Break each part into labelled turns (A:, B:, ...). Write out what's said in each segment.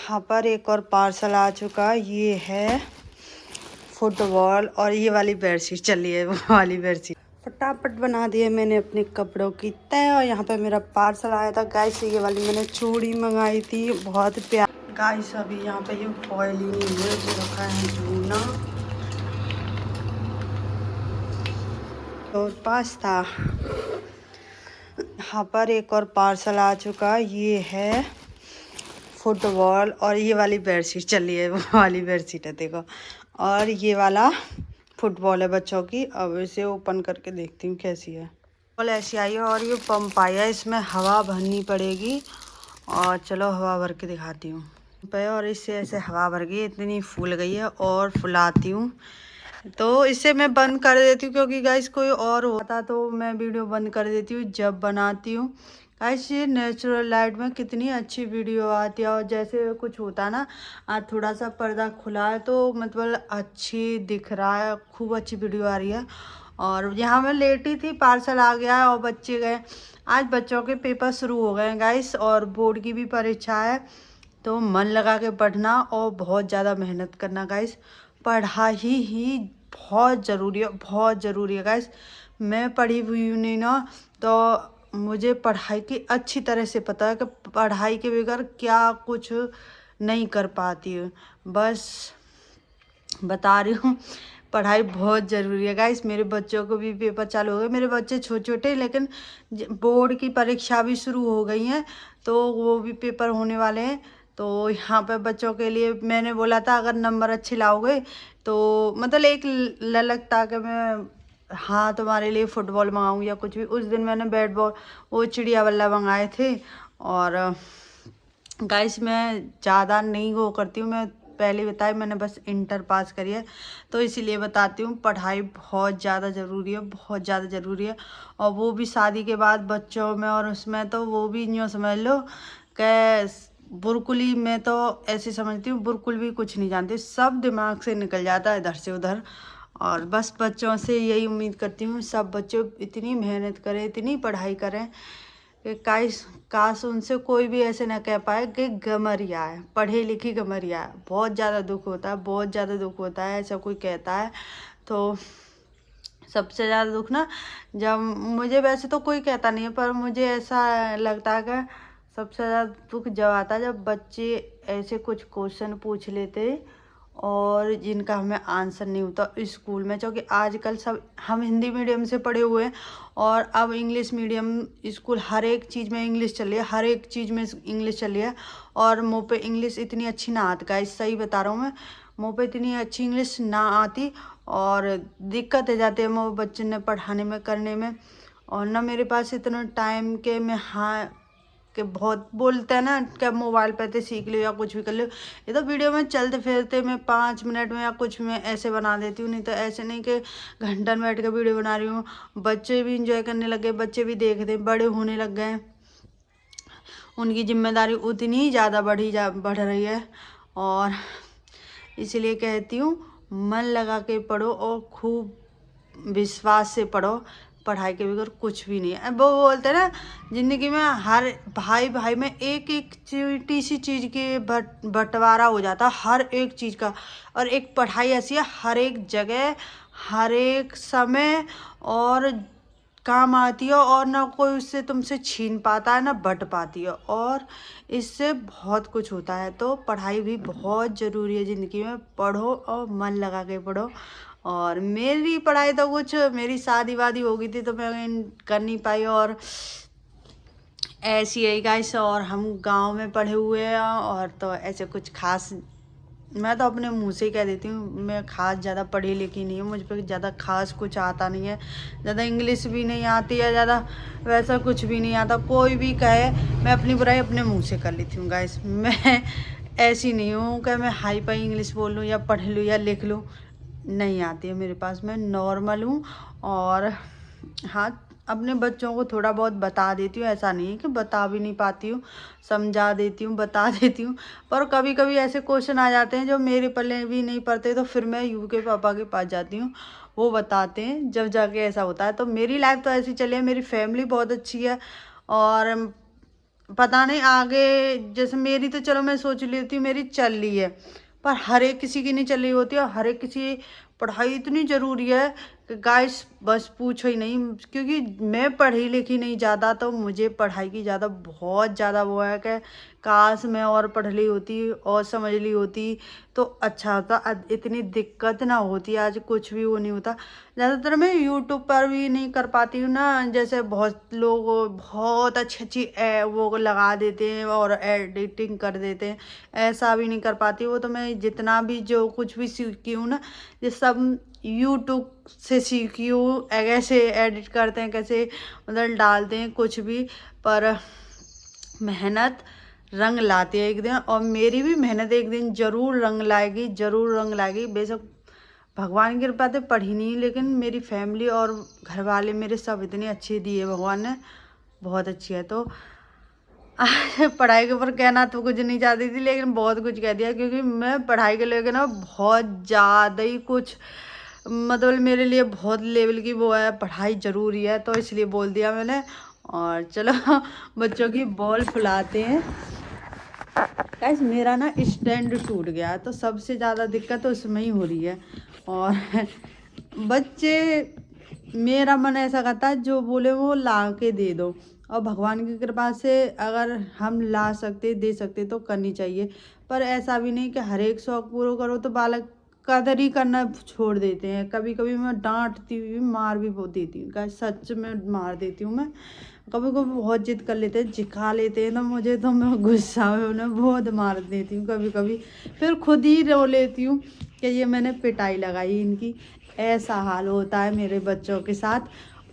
A: यहाँ पर एक और पार्सल आ चुका। ये है फुटबॉल और ये वाली बेडशीट चली है, वो वाली बेडशीट फटाफट बना दिए मैंने अपने कपड़ों की तय। और यहाँ पे मेरा पार्सल आया था गाइस, ये वाली मैंने चूड़ी मंगाई थी, बहुत प्यार गाइस। अभी यहाँ पे ये फॉइल ही नहीं है, जो रखा है जूना और पास्ता। यहाँ पर एक और पार्सल आ चुका। ये है फुटबॉल और ये वाली बेडशीट चली है, वो वाली बेडशीट है देखो। और ये वाला फुटबॉल है बच्चों की। अब इसे ओपन करके देखती हूँ कैसी है। फुटबॉल ऐसी आई है और ये पंप आई है, इसमें हवा भरनी पड़ेगी। और चलो हवा भर के दिखाती हूँ पे। और इससे ऐसे हवा भर गई, इतनी फूल गई है। और फुलाती हूँ तो इसे मैं बंद कर देती हूँ, क्योंकि गाइस कोई और होता तो मैं वीडियो बंद कर देती हूँ जब बनाती हूँ। गाइस ये नेचुरल लाइट में कितनी अच्छी वीडियो आती है। और जैसे कुछ होता ना, आज थोड़ा सा पर्दा खुला है तो मतलब अच्छी दिख रहा है, खूब अच्छी वीडियो आ रही है। और यहाँ मैं लेटी थी, पार्सल आ गया है और बच्चे गए। आज बच्चों के पेपर शुरू हो गए हैं गाइस, और बोर्ड की भी परीक्षा है। तो मन लगा के पढ़ना और बहुत ज़्यादा मेहनत करना गाइस। पढ़ाई ही बहुत ज़रूरी है, बहुत ज़रूरी है गाइस। मैं पढ़ी हुई हूँ नहीं ना, तो मुझे पढ़ाई की अच्छी तरह से पता है कि पढ़ाई के बगैर क्या कुछ नहीं कर पाती हूँ। बस बता रही हूँ, पढ़ाई बहुत ज़रूरी है गाइस। मेरे बच्चों को भी पेपर चालू हो गए। मेरे बच्चे छोटे छोटे, लेकिन बोर्ड की परीक्षा भी शुरू हो गई हैं, तो वो भी पेपर होने वाले हैं। तो यहाँ पे बच्चों के लिए मैंने बोला था, अगर नंबर अच्छे लाओगे तो मतलब एक ललक था कि मैं हाँ तुम्हारे लिए फ़ुटबॉल मंगाऊँ या कुछ भी। उस दिन मैंने बैट बॉल वो चिड़िया बल्ला मंगाए थे। और गाइस मैं ज़्यादा नहीं वो करती हूँ, मैं पहले बताई, मैंने बस इंटर पास करी है, तो इसीलिए बताती हूँ। पढ़ाई बहुत ज़्यादा ज़रूरी है, बहुत ज़्यादा ज़रूरी है। और वो भी शादी के बाद बच्चों में, और उसमें तो वो भी यूँ समझ लो कि बुरकुली में तो ऐसे समझती हूँ, बुरकुल भी कुछ नहीं जानती, सब दिमाग से निकल जाता है इधर से उधर। और बस बच्चों से यही उम्मीद करती हूँ, सब बच्चे इतनी मेहनत करें, इतनी पढ़ाई करें कि काश उनसे कोई भी ऐसे ना कह पाए कि गमरिया है, पढ़ी लिखी गमरिया है। बहुत ज़्यादा दुख होता है, बहुत ज़्यादा दुख होता है ऐसा कोई कहता है तो। सबसे ज़्यादा दुख ना, जब मुझे, वैसे तो कोई कहता नहीं है, पर मुझे ऐसा लगता है कि सबसे ज़्यादा दुख जब आता है जब बच्चे ऐसे कुछ क्वेश्चन पूछ लेते और जिनका हमें आंसर नहीं होता स्कूल में। क्योंकि आजकल सब हम हिंदी मीडियम से पढ़े हुए हैं, और अब इंग्लिश मीडियम स्कूल, हर एक चीज़ में इंग्लिश चल रही है, हर एक चीज़ में इंग्लिश चल रही है। और मुँह पे इंग्लिश इतनी अच्छी ना आती गाइस, सही बता रहा हूँ मैं, मुँह पे इतनी अच्छी इंग्लिश ना आती। और दिक्कत हो जाती है वो बच्चे ने पढ़ाने में, करने में। और ना मेरे पास इतना टाइम के मैं हाँ कि बहुत बोलते हैं ना कि मोबाइल पे तो सीख लो या कुछ भी कर लो। ये तो वीडियो में चलते फिरते मैं 5 मिनट में या कुछ में ऐसे बना देती हूँ, नहीं तो ऐसे नहीं कि घंटन बैठ के वीडियो बना रही हूँ। बच्चे भी इंजॉय करने लगे, बच्चे भी देखते हैं, बड़े होने लग गए, उनकी जिम्मेदारी उतनी ज़्यादा बढ़ रही है। और इसलिए कहती हूँ, मन लगा के पढ़ो और खूब विश्वास से पढ़ो। पढ़ाई के बगैर कुछ भी नहीं है। वो बोलते हैं ना, ज़िंदगी में हर भाई भाई में एक एक छोटी सी चीज़ के बंटवारा हो जाता है, हर एक चीज़ का। और एक पढ़ाई ऐसी है, हर एक जगह, हर एक समय और काम आती है, और ना कोई उससे तुमसे छीन पाता है, ना बट पाती है। और इससे बहुत कुछ होता है। तो पढ़ाई भी बहुत ज़रूरी है ज़िंदगी में, पढ़ो और मन लगा के पढ़ो। और मेरी पढ़ाई तो कुछ, मेरी शादी वादी हो गई थी तो मैं कर नहीं पाई, और ऐसी है गाइस। और हम गांव में पढ़े हुए हैं, और तो ऐसे कुछ खास, मैं तो अपने मुंह से ही कह देती हूँ, मैं खास ज़्यादा पढ़ी लिखी नहीं हूँ, मुझ पर ज़्यादा खास कुछ आता नहीं है, ज़्यादा इंग्लिश भी नहीं आती है, ज़्यादा वैसा कुछ भी नहीं आता। कोई भी कहे, मैं अपनी बुराई अपने मुंह से कर लेती हूँ गाइस। मैं ऐसी नहीं हूँ कि मैं हाई फाई इंग्लिश बोल लूँ या पढ़ लूँ या लिख लूँ, नहीं आती है मेरे पास, मैं नॉर्मल हूँ। और हाँ, अपने बच्चों को थोड़ा बहुत बता देती हूँ, ऐसा नहीं है कि बता भी नहीं पाती हूँ, समझा देती हूँ, बता देती हूँ। पर कभी कभी ऐसे क्वेश्चन आ जाते हैं जो मेरे पल्ले भी नहीं पड़ते, तो फिर मैं यू के पापा के पास जाती हूँ, वो बताते हैं, जब जाके ऐसा होता है। तो मेरी लाइफ तो ऐसी चली है, मेरी फैमिली बहुत अच्छी है। और पता नहीं आगे, जैसे मेरी तो चलो मैं सोच लेती हूँ मेरी चल रही है, पर हर एक किसी की नहीं चल रही होती, और हर एक किसी पढ़ाई इतनी ज़रूरी है कि गाइस बस पूछो ही नहीं। क्योंकि मैं पढ़ी लिखी नहीं ज़्यादा, तो मुझे पढ़ाई की ज़्यादा बहुत ज़्यादा वो है कि काश मैं और पढ़ ली होती और समझ ली होती तो अच्छा होता। इतनी दिक्कत ना होती, आज कुछ भी वो नहीं होता। ज़्यादातर मैं यूट्यूब पर भी नहीं कर पाती हूँ ना, जैसे बहुत लोग बहुत अच्छी अच्छी वो लगा देते हैं और एडिटिंग कर देते हैं, ऐसा भी नहीं कर पाती। वो तो मैं जितना भी जो कुछ भी सीखी हूँ ना, ये सब यूट्यूब से सीखी हूँ। कैसे एडिट करते हैं, कैसे मतलब डालते हैं कुछ भी, पर मेहनत रंग लाती है एक दिन, और मेरी भी मेहनत एक दिन ज़रूर रंग लाएगी, ज़रूर रंग लाएगी। बेशक भगवान की कृपा से पढ़ी नहीं, लेकिन मेरी फैमिली और घर वाले मेरे सब इतने अच्छे दिए भगवान ने, बहुत अच्छी है। तो पढ़ाई के ऊपर कहना तो कुछ नहीं चाहती थी, लेकिन बहुत कुछ कह दिया, क्योंकि मैं पढ़ाई के लेके ना बहुत ज़्यादा ही कुछ, मतलब मेरे लिए बहुत लेवल की वो है, पढ़ाई ज़रूरी है, तो इसलिए बोल दिया मैंने। और चलो बच्चों की बॉल फुलाते हैं। गाइस मेरा ना स्टैंड टूट गया, तो सबसे ज़्यादा दिक्कत तो उसमें ही हो रही है। और बच्चे, मेरा मन ऐसा करता है जो बोले वो ला के दे दो, और भगवान की कृपा से अगर हम ला सकते दे सकते तो करनी चाहिए। पर ऐसा भी नहीं कि हर एक शौक पूरा करो तो बालक कदर ही करना छोड़ देते हैं। कभी कभी मैं डांटती हुई मार भी बहुत देती हूँ, गाइस सच में मार देती हूँ मैं। कभी कभी बहुत जिद कर लेते हैं, झिका लेते हैं ना मुझे, तो मैं गुस्सा में उन्हें बहुत मार देती हूँ कभी कभी। फिर खुद ही रो लेती हूँ कि ये मैंने पिटाई लगाई इनकी। ऐसा हाल होता है मेरे बच्चों के साथ।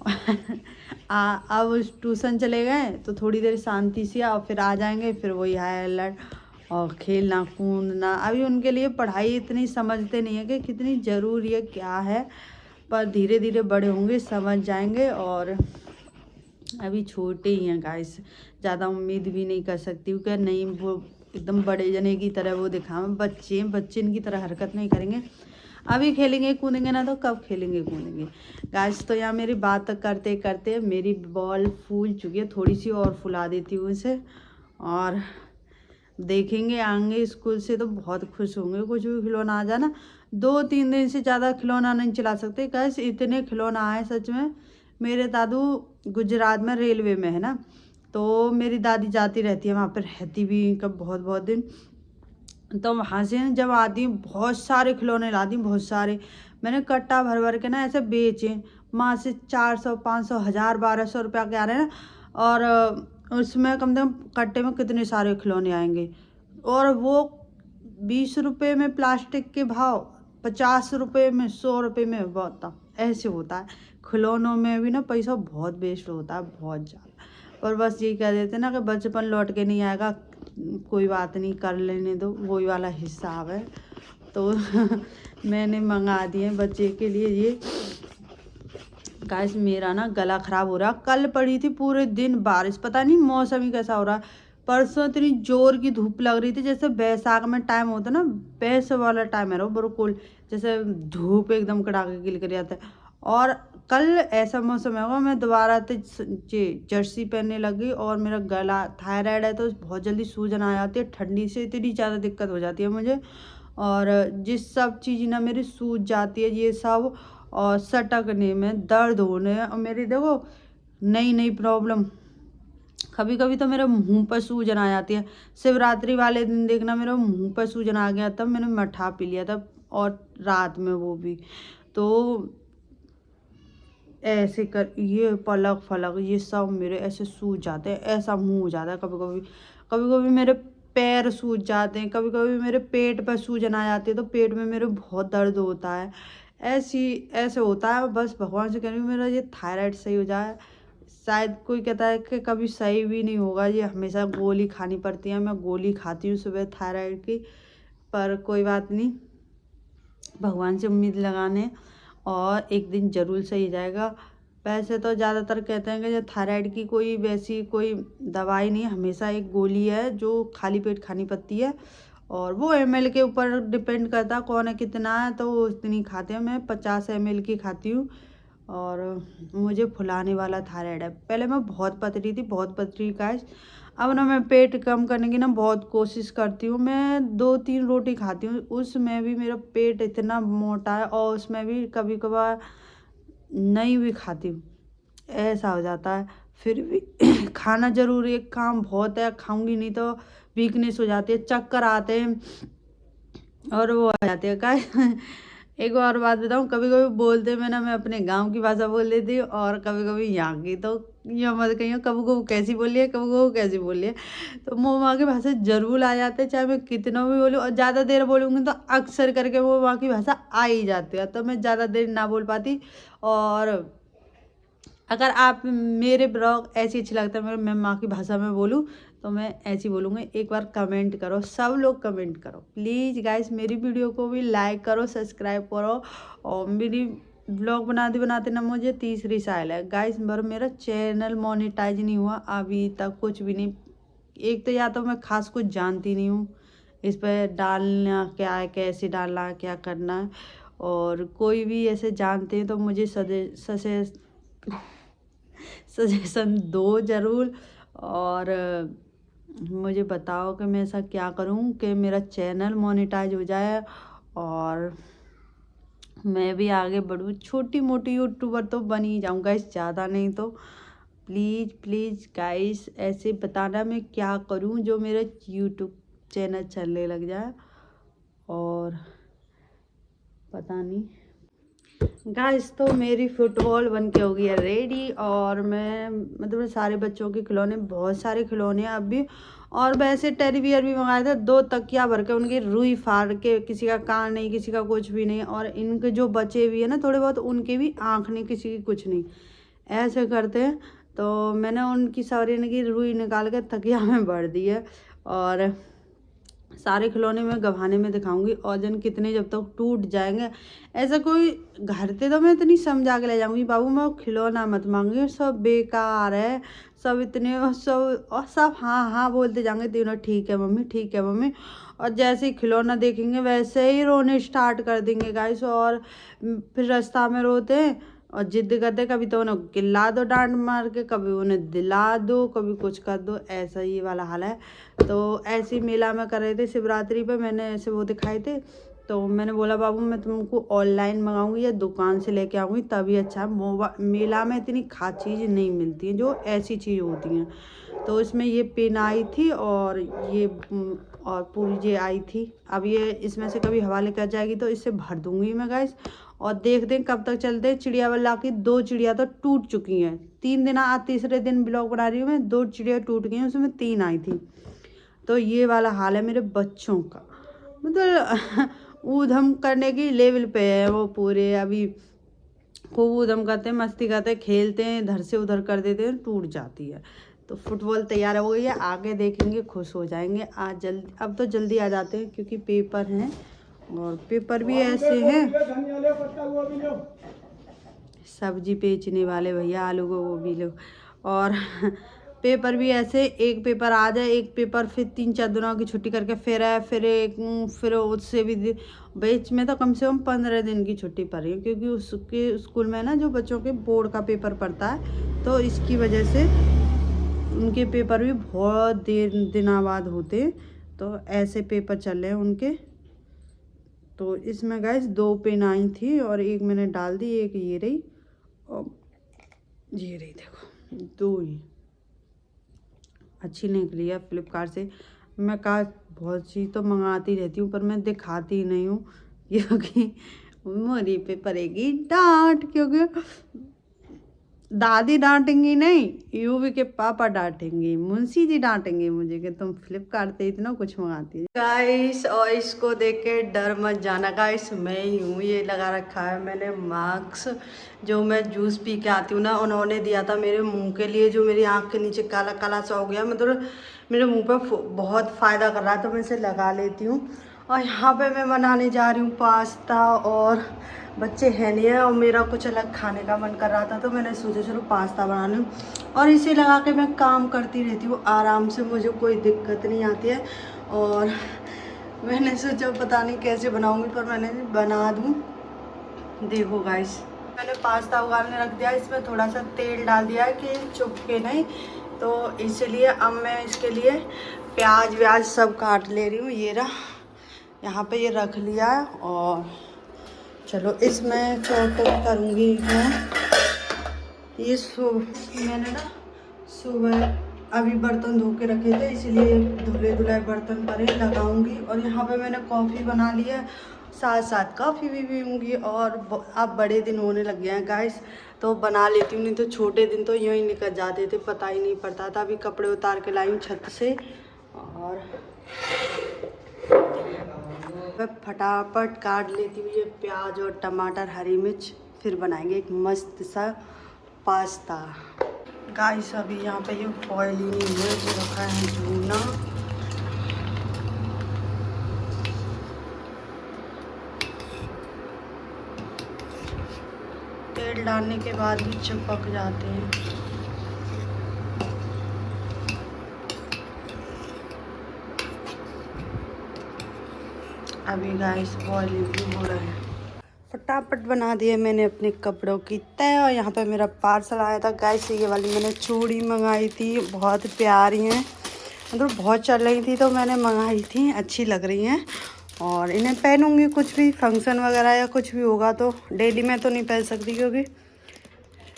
A: अब ट्यूशन चले गए तो थोड़ी देर शांति से, और फिर आ जाएंगे, फिर वही हाय अलर्ट और खेलना कूदना। अभी उनके लिए पढ़ाई इतनी समझते नहीं है कि कितनी ज़रूरी है क्या है, पर धीरे धीरे बड़े होंगे समझ जाएंगे। और अभी छोटे ही हैं गाइस, ज़्यादा उम्मीद भी नहीं कर सकती हूँ कि नहीं वो एकदम बड़े जने की तरह वो दिखाएं। बच्चे बच्चे इनकी तरह हरकत नहीं करेंगे। अभी खेलेंगे कूदेंगे ना तो कब खेलेंगे कूदेंगे। गाइस तो यहाँ मेरी बात करते करते मेरी बॉल फूल चुकी है, थोड़ी सी और फुला देती हूँ इसे, और देखेंगे आएंगे स्कूल से तो बहुत खुश होंगे। कुछ भी खिलौना आ जाना, 2-3 दिन से ज़्यादा खिलौना नहीं चला सकते गाइस, इतने खिलौना आए सच में। मेरे दादू गुजरात में रेलवे में है ना, तो मेरी दादी जाती रहती है वहाँ पर, रहती भी कब बहुत बहुत दिन। तो वहाँ से जब आती हूँ बहुत सारे खिलौने लाती हूँ, बहुत सारे। मैंने कट्टा भर भर के ना ऐसे बेचे, वहाँ से 400 500 1000 1200 रुपया के आ रहे हैं ना। और उसमें कम से कम कट्टे में कितने सारे खिलौने आएंगे। और वो 20 रुपये में प्लास्टिक के भाव, 50 रुपये में, 100 रुपये में, बताओ ऐसे होता है। खिलौनों में भी ना पैसा बहुत वेस्ट होता है, बहुत ज़्यादा। और बस यही कह देते ना कि बचपन लौट के नहीं आएगा, कोई बात नहीं कर लेने दो, वही वाला हिसाब है। तो मैंने मंगा दिए बच्चे के लिए ये। गाइस मेरा ना गला ख़राब हो रहा, कल पड़ी थी पूरे दिन बारिश, पता नहीं मौसम ही कैसा हो रहा। परसों इतनी जोर की धूप लग रही थी, जैसे बैसाख में टाइम होता ना, वैसे वाला टाइम है वो बिल्कुल, जैसे धूप एकदम कड़ाके की निकल जाता है। और कल ऐसा मौसम है, मैं दोबारा तो जर्सी पहनने लगी, और मेरा गला थायराइड है तो बहुत जल्दी सूजन आ जाती है, ठंडी से इतनी ज़्यादा दिक्कत हो जाती है मुझे। और जिस सब चीज़ ना मेरी सूज जाती है ये सब, और सटकने में दर्द होने, और मेरी देखो नई नई प्रॉब्लम। कभी कभी तो मेरे मुंह पर सूजन आ जाती है। शिवरात्रि वाले दिन देखना मेरे मुंह पर सूजन आ गया, तब मैंने मठा पी लिया था, और रात में वो भी। तो ऐसे कर ये पलक फलक ये सब मेरे ऐसे सूज जाते हैं, ऐसा मुंह हो जाता है कभी कभी। कभी कभी मेरे पैर सूज जाते हैं, कभी कभी मेरे पेट पर सूजन आ जाती है, तो पेट में मेरे बहुत दर्द होता है। ऐसे होता है। बस भगवान से कह रही हूँ मेरा ये थायराइड सही हो जाए। शायद कोई कहता है कि कभी सही भी नहीं होगा, ये हमेशा गोली खानी पड़ती है। मैं गोली खाती हूँ सुबह थायराइड की, पर कोई बात नहीं, भगवान से उम्मीद लगाने, और एक दिन ज़रूर सही जाएगा। वैसे तो ज़्यादातर कहते हैं कि जो थायराइड की कोई वैसी कोई दवाई नहीं है, हमेशा एक गोली है जो खाली पेट खानी पड़ती है, और वो ml के ऊपर डिपेंड करता है कौन है कितना है, तो वो उतनी खाते हैं। मैं 50 ml की खाती हूँ। और मुझे फुलाने वाला थायराइड है, पहले मैं बहुत पतली थी, बहुत पतली गाइस। अब ना मैं पेट कम करने की ना बहुत कोशिश करती हूँ। मैं 2-3 रोटी खाती हूँ, उसमें भी मेरा पेट इतना मोटा है, और उसमें भी कभी कभार नहीं भी खाती हूँ, ऐसा हो जाता है। फिर भी खाना जरूरी है, काम बहुत है, खाऊंगी नहीं तो वीकनेस हो जाती है, चक्कर आते हैं और वो आ जाते हैं का। एक और बात बताऊँ, कभी कभी बोलते में ना मैं अपने गांव की भाषा बोल देती हूँ और कभी कभी यहाँ की, तो ये मत कहियो कभी कभी कैसी बोलिए, कभी कभी कैसी बोलिए, तो मुँह वहाँ की भाषा जरूर आ जाते हैं, चाहे मैं कितना भी बोलूँ। और ज़्यादा देर बोलूँगी तो अक्सर करके वो वहाँ की भाषा आ ही जाती है, तो मैं ज़्यादा देर ना बोल पाती। और अगर आप मेरे ब्लॉग ऐसी अच्छी लगता है, मैं माँ की भाषा में बोलूँ तो मैं ऐसी बोलूँगी। एक बार कमेंट करो, सब लोग कमेंट करो प्लीज़ गाइस, मेरी वीडियो को भी लाइक करो, सब्सक्राइब करो। और मेरी ब्लॉग बनाते बनाते ना मुझे तीसरी साल है गाइस, पर मेरा चैनल मोनेटाइज नहीं हुआ अभी तक, कुछ भी नहीं। एक तो या तो मैं खास कुछ जानती नहीं हूँ इस पर डालना क्या है, कैसे डालना है, क्या करना है। और कोई भी ऐसे जानते हैं तो मुझे सजेशन दो ज़रूर। और मुझे बताओ कि मैं ऐसा क्या करूं कि मेरा चैनल मोनेटाइज हो जाए और मैं भी आगे बढ़ूँ, छोटी मोटी यूट्यूबर तो बन ही जाऊँ गाइस, ज़्यादा नहीं तो। प्लीज़ प्लीज़ गाइस ऐसे बताना मैं क्या करूं जो मेरा यूट्यूब चैनल चलने लग जाए। और पता नहीं गाइस, तो मेरी फुटबॉल बन के हो गई है रेडी। और मैं मतलब सारे बच्चों के खिलौने, बहुत सारे खिलौने हैं अब भी। और वैसे टेडी बियर भी मंगाए थे, 2 तकिया भर के उनकी रुई फाड़ के, किसी का कान नहीं, किसी का कुछ भी नहीं। और इनके जो बचे भी है ना थोड़े बहुत, उनके भी आँख नहीं, किसी की कुछ नहीं, ऐसे करते हैं। तो मैंने उनकी सारी इनकी रुई निकाल के तकिया में भर दी है। और सारे खिलौने मैं गभाने में दिखाऊंगी, और जन कितने जब तक टूट जाएंगे, ऐसा कोई घर से तो मैं इतनी समझा के ले जाऊंगी, बाबू मैं खिलौना मत मांगी, सब बेकार है, सब इतने, सब और सब हाँ हाँ बोलते जाएंगे तीनों, ठीक है मम्मी, ठीक है मम्मी। और जैसे ही खिलौना देखेंगे वैसे ही रोने स्टार्ट कर देंगे गाइस। और फिर रास्ता में रोते हैं और जिद करते, कभी तो उन्हें गिल्ला दो डांट मार के, कभी उन्हें दिला दो, कभी कुछ कर दो, ऐसा ही वाला हाल है। तो ऐसे मेला में कर रहे थे शिवरात्रि पे, मैंने ऐसे वो दिखाए थे, तो मैंने बोला बाबू मैं तुमको ऑनलाइन मंगाऊंगी या दुकान से लेके आऊँगी तभी अच्छा है, मेला में इतनी खास चीज़ नहीं मिलती है जो ऐसी चीज़ होती हैं। तो इसमें ये पेन आई थी और ये और पूरी ये आई थी। अब ये इसमें से कभी हवा लेकर जाएगी तो इससे भर दूंगी मैं गाइस। और देखते हैं कब तक चलते हैं। चिड़िया वाला की 2 चिड़िया तो टूट चुकी हैं, 3 दिन, आज तीसरे दिन ब्लॉग बना रही हूँ मैं, 2 चिड़िया टूट गई हैं, उसमें 3 आई थी। तो ये वाला हाल है मेरे बच्चों का, मतलब ऊधम करने की लेवल पे है वो पूरे। अभी खूब ऊधम करते हैं, मस्ती करते हैं, खेलते हैं, इधर से उधर कर देते हैं, टूट जाती है। तो फुटबॉल तैयार हो गई है, आगे देखेंगे, खुश हो जाएंगे। आज जल्दी, अब तो जल्दी आ जाते हैं क्योंकि पेपर हैं, और पेपर भी ऐसे हैं। सब्जी बेचने वाले भैया, आलू को वो भी लो। और पेपर भी ऐसे, एक पेपर आ जाए, एक पेपर फिर 3-4 दिनों की छुट्टी करके फिर है, फिर एक, फिर उससे भी बीच में तो कम से कम 15 दिन की छुट्टी पड़ रही है, क्योंकि उसके स्कूल में ना जो बच्चों के बोर्ड का पेपर पड़ता है, तो इसकी वजह से उनके पेपर भी बहुत दिनों बाद होते। तो ऐसे पेपर चल रहे हैं उनके। तो इसमें गाइस 2 पेन आई थी और एक मैंने डाल दी, एक ये रही और ये रही, देखो 2 ही अच्छी निकली है फ्लिपकार्ट से। मैं कहा बहुत चीज़ तो मंगाती रहती हूँ पर मैं दिखाती नहीं हूँ क्योंकि मेरी पे पड़ेगी डांट, क्योंकि दादी डांटेंगी नहीं, यूवी के पापा डांटेंगे, मुंशी जी डांटेंगे मुझे कि तुम फ्लिपकार्ट से इतना कुछ मंगाती है गाइस। और इसको देख के डर मत जाना गाइस, मैं ही हूँ, ये लगा रखा है मैंने मास्क, जो मैं जूस पी के आती हूँ ना, उन्होंने दिया था मेरे मुंह के लिए, जो मेरी आँख के नीचे काला काला सा हो गया, मतलब मेरे मुँह पर बहुत फ़ायदा कर रहा है, तो मैं इसे लगा लेती हूँ। और यहाँ पे मैं बनाने जा रही हूँ पास्ता, और बच्चे हैं नहीं है और मेरा कुछ अलग खाने का मन कर रहा था, तो मैंने सोचा चलो पास्ता बना लूँ। और इसे लगा के मैं काम करती रहती हूँ आराम से, मुझे कोई दिक्कत नहीं आती है। और मैंने सोचा पता नहीं कैसे बनाऊँगी, पर मैंने बना दूँ। देखो गाइस, मैंने पास्ता उगालने रख दिया, इसमें थोड़ा सा तेल डाल दिया है कि चुपके नहीं, तो इसलिए अब मैं इसके लिए प्याज व्याज सब काट ले रही हूँ। ये रहा, यहाँ पे ये रख लिया है। और चलो इसमें क्या करूँगी मैं, ये मैंने ना सुबह अभी बर्तन धो के रखे थे, इसलिए धुले धुलाए बर्तन परे लगाऊंगी। और यहाँ पे मैंने कॉफ़ी बना ली है, साथ साथ कॉफ़ी भी पीऊँगी। और अब बड़े दिन होने लग गए हैं गाइस, तो बना लेती हूँ, नहीं तो छोटे दिन तो यूँ ही निकल जाते थे, पता ही नहीं पड़ता था। अभी कपड़े उतार के लाई हूँ छत से, और मैं फटाफट काट लेती हूँ ये प्याज और टमाटर, हरी मिर्च, फिर बनाएंगे एक मस्त सा पास्ता। गाइस अभी यहाँ पे ये बॉयल ही नहीं है, जो रखा है भूना। तेल डालने के बाद भी चिपक जाते हैं। अभी गाइस बॉइलिंग भी हो रहा है। फटाफट बना दिए मैंने अपने कपड़ों की तय। और यहाँ पे मेरा पार्सल आया था गाइस, ये वाली मैंने चूड़ी मंगाई थी, बहुत प्यारी हैं, मतलब बहुत चल रही थी तो मैंने मंगाई थी, अच्छी लग रही हैं। और इन्हें पहनूंगी कुछ भी फंक्शन वगैरह या कुछ भी होगा तो। डेली में तो नहीं पहन सकती, क्योंकि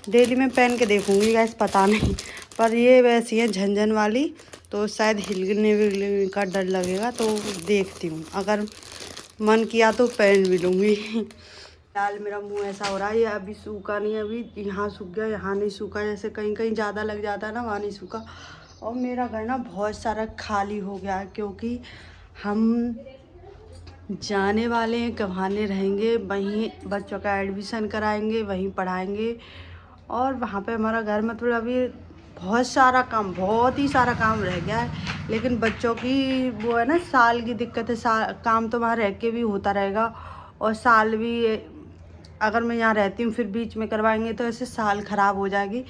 A: डेली में पहन के देखूंगी गाइस, पता नहीं। पर ये वैसी है झंझन वाली, तो शायद हिलने विलने का डर लगेगा, तो देखती हूँ, अगर मन किया तो पहन भी लूँगी। फिलहाल मेरा मुंह ऐसा हो रहा है, ये अभी सूखा नहीं है, अभी यहाँ सूख गया, यहाँ नहीं सूखा। जैसे कहीं कहीं ज़्यादा लग जाता है ना, वहाँ नहीं सूखा। और मेरा घर ना बहुत सारा खाली हो गया है, क्योंकि हम जाने वाले हैं, कमाने रहेंगे, वहीं बच्चों का एडमिशन कराएंगे, वहीं पढ़ाएंगे। और वहाँ पे हमारा घर मतलब अभी बहुत सारा काम, बहुत ही सारा काम रह गया है। लेकिन बच्चों की वो है ना, साल की दिक्कत है, काम तो वहाँ रह के भी होता रहेगा। और साल भी अगर मैं यहाँ रहती हूँ फिर बीच में करवाएंगे तो ऐसे साल ख़राब हो जाएगी।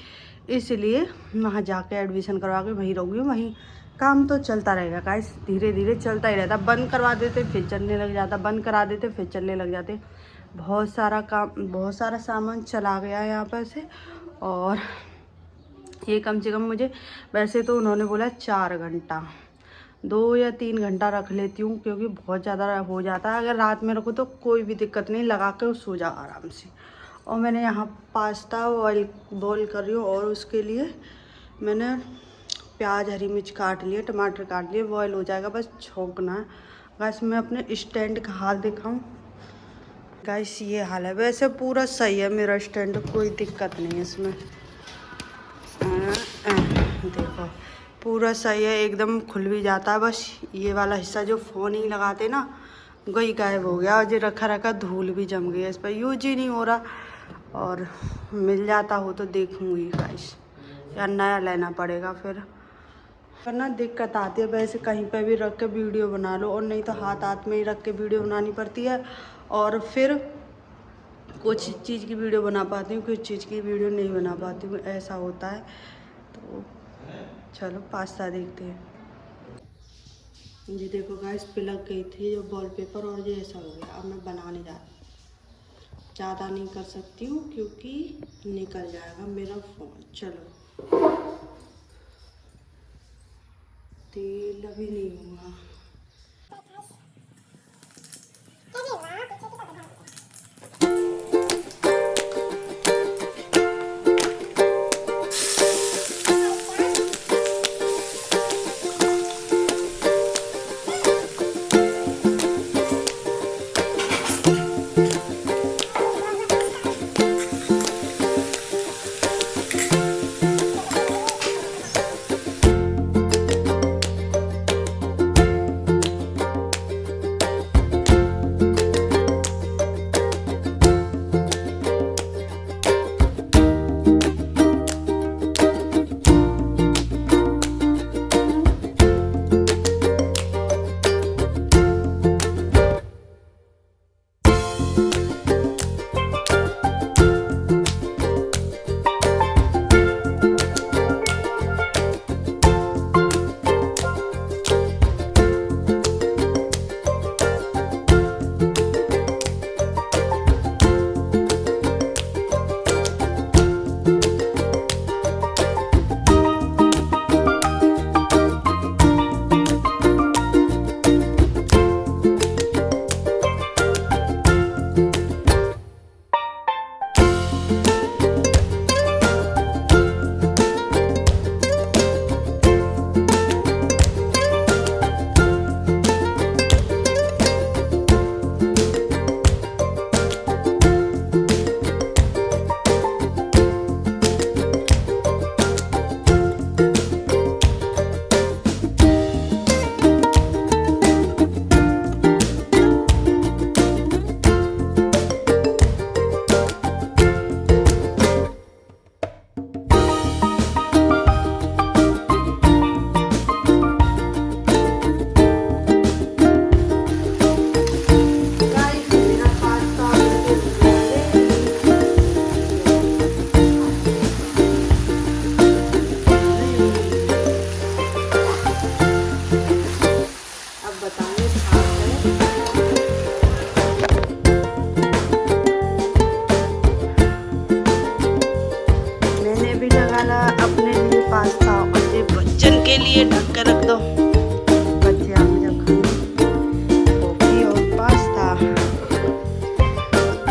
A: इसलिए वहाँ जाके एडमिशन करवा के वहीं रहूँगी, वहीं काम तो चलता रहेगा गाइस, धीरे धीरे चलता ही रहता। बंद करवा देते फिर चलने लग जाता, बंद करा देते फिर चलने लग जाते। बहुत सारा काम, बहुत सारा सामान चला गया है यहाँ पर से। और ये कम से कम मुझे, वैसे तो उन्होंने बोला 4 घंटा, 2 या 3 घंटा रख लेती हूँ, क्योंकि बहुत ज़्यादा हो जाता है। अगर रात में रखो तो कोई भी दिक्कत नहीं, लगा कर सो जाओ आराम से। और मैंने यहाँ पास्ता बॉईल कर रही हूँ, और उसके लिए मैंने प्याज हरी मिर्च काट लिए, टमाटर काट लिए, बॉईल हो जाएगा, बस छोंकना है। बस मैं अपने स्टैंड का हाल दिखाऊँ गाइस, ये हाल है। वैसे पूरा सही है मेरा स्टैंड, कोई दिक्कत नहीं है इसमें। देखो पूरा सही है, एकदम खुल भी जाता है। बस ये वाला हिस्सा जो फ़ोन ही लगाते ना, वही गायब हो गया। और जो रखा रखा धूल भी जम गई है, इस पर यूज ही नहीं हो रहा। और मिल जाता हो तो देखूँगी गाइस, या नया लेना पड़ेगा फिर, वरना दिक्कत आती है। वैसे कहीं पे भी रख के वीडियो बना लो, और नहीं तो हाथ हाथ में ही रख के वीडियो बनानी पड़ती है। और फिर कुछ चीज़ की वीडियो बना पाती हूँ, कुछ चीज़ की वीडियो नहीं बना पाती हूँ, ऐसा होता है। तो चलो पास्ता देखते हैं। ये देखो गाइस, पिलक गई थी जो वॉलपेपर, और ये ऐसा हो गया। अब मैं बनाने जा रही हूँ, ज़्यादा नहीं कर सकती हूँ क्योंकि निकल जाएगा मेरा फ़ोन। चलो, तेल अभी नहीं हुआ। पास्ता